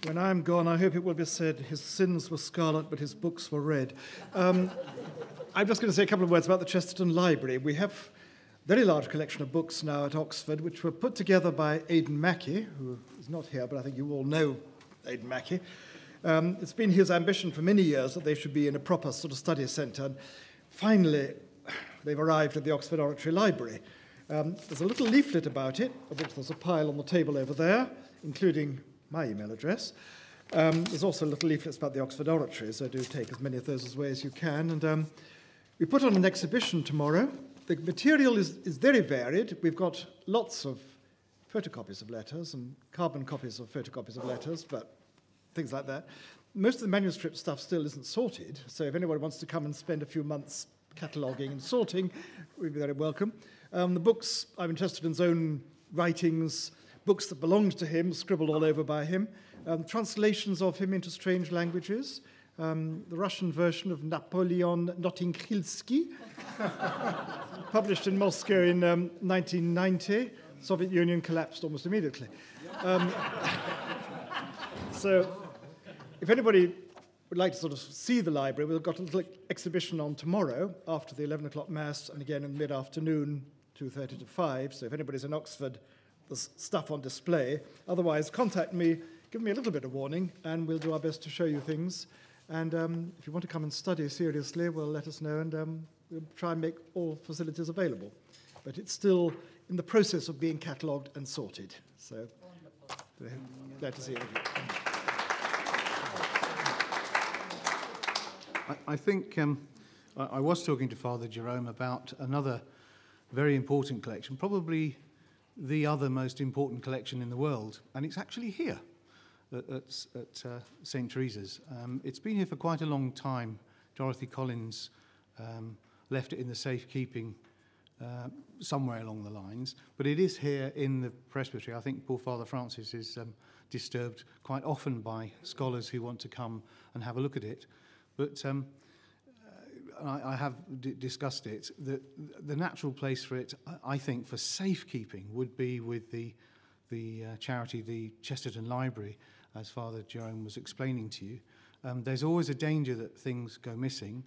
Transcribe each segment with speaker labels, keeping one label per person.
Speaker 1: When I'm gone, I hope it will be said his sins were scarlet, but his books were red. I'm just going to say a couple of words about the Chesterton Library. We have a very large collection of books now at Oxford, which were put together by Aidan Mackey, who is not here, but I think you all know Aidan Mackey. It's been his ambition for many years that they should be in a proper sort of study centre. And finally, they've arrived at the Oxford Oratory Library. There's a little leaflet about it, of which there's a pile on the table over there, including my email address. There's also little leaflets about the Oxford Oratory, so do take as many of those away as you can. And we put on an exhibition tomorrow. The material is very varied. We've got lots of photocopies of letters and carbon copies of photocopies of letters, but things like that. Most of the manuscript stuff still isn't sorted, so if anybody wants to come and spend a few months cataloguing and sorting, we'd be very welcome. The books are in Chesterton's own writings, books that belonged to him, scribbled all over by him, translations of him into strange languages, the Russian version of Napoleon Nottinghilsky, published in Moscow in 1990. Soviet Union collapsed almost immediately. So if anybody would like to sort of see the library, we've got a little exhibition on tomorrow after the 11 o'clock Mass and again in mid-afternoon, 2:30 to 5. So if anybody's in Oxford, there's stuff on display. Otherwise, contact me, give me a little bit of warning, and we'll do our best to show you things. And if you want to come and study seriously, well, let us know, and we'll try and make all facilities available. But it's still in the process of being catalogued and sorted. So glad to see you.
Speaker 2: I think I was talking to Father Jerome about another very important collection, probably the other most important collection in the world, and it's actually here at St. Teresa's. It's been here for quite a long time. Dorothy Collins left it in the safekeeping somewhere along the lines, but it is here in the presbytery. I think poor Father Francis is disturbed quite often by scholars who want to come and have a look at it. But I have discussed it. The natural place for it, I think, for safekeeping would be with the charity, the Chesterton Library, as Father Jerome was explaining to you. There's always a danger that things go missing.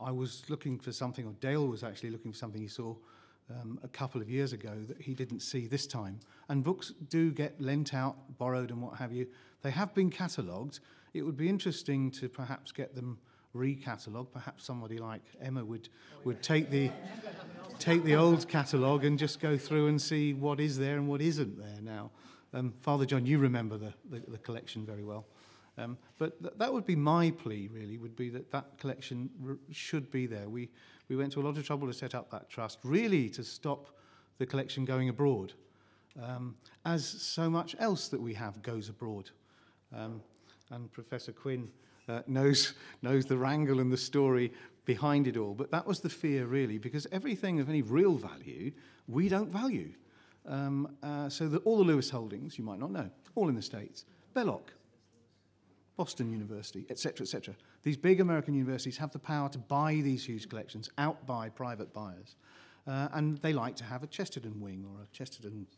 Speaker 2: I was looking for something, or Dale was actually looking for something he saw a couple of years ago that he didn't see this time. And books do get lent out, borrowed and what have you. They have been catalogued. It would be interesting to perhaps get them recatalogued. Perhaps somebody like Emma would take the old catalogue and just go through and see what is there and what isn't there now. Father John, you remember the collection very well. But that would be my plea, really, would be that collection should be there. We went to a lot of trouble to set up that trust, really to stop the collection going abroad, as so much else that we have goes abroad. And Professor Quinn knows the wrangle and the story behind it all. But that was the fear, really, because everything of any real value, we don't value. So all the Lewis holdings, you might not know, all in the States, Belloc, Boston University, etc., etc. These big American universities have the power to buy these huge collections out by private buyers. And they like to have a Chesterton wing or a Chesterton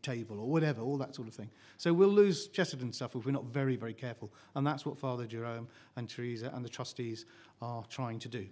Speaker 2: table or whatever, all that sort of thing. So we'll lose Chesterton stuff if we're not very, very careful. And that's what Father Jerome and Teresa and the trustees are trying to do.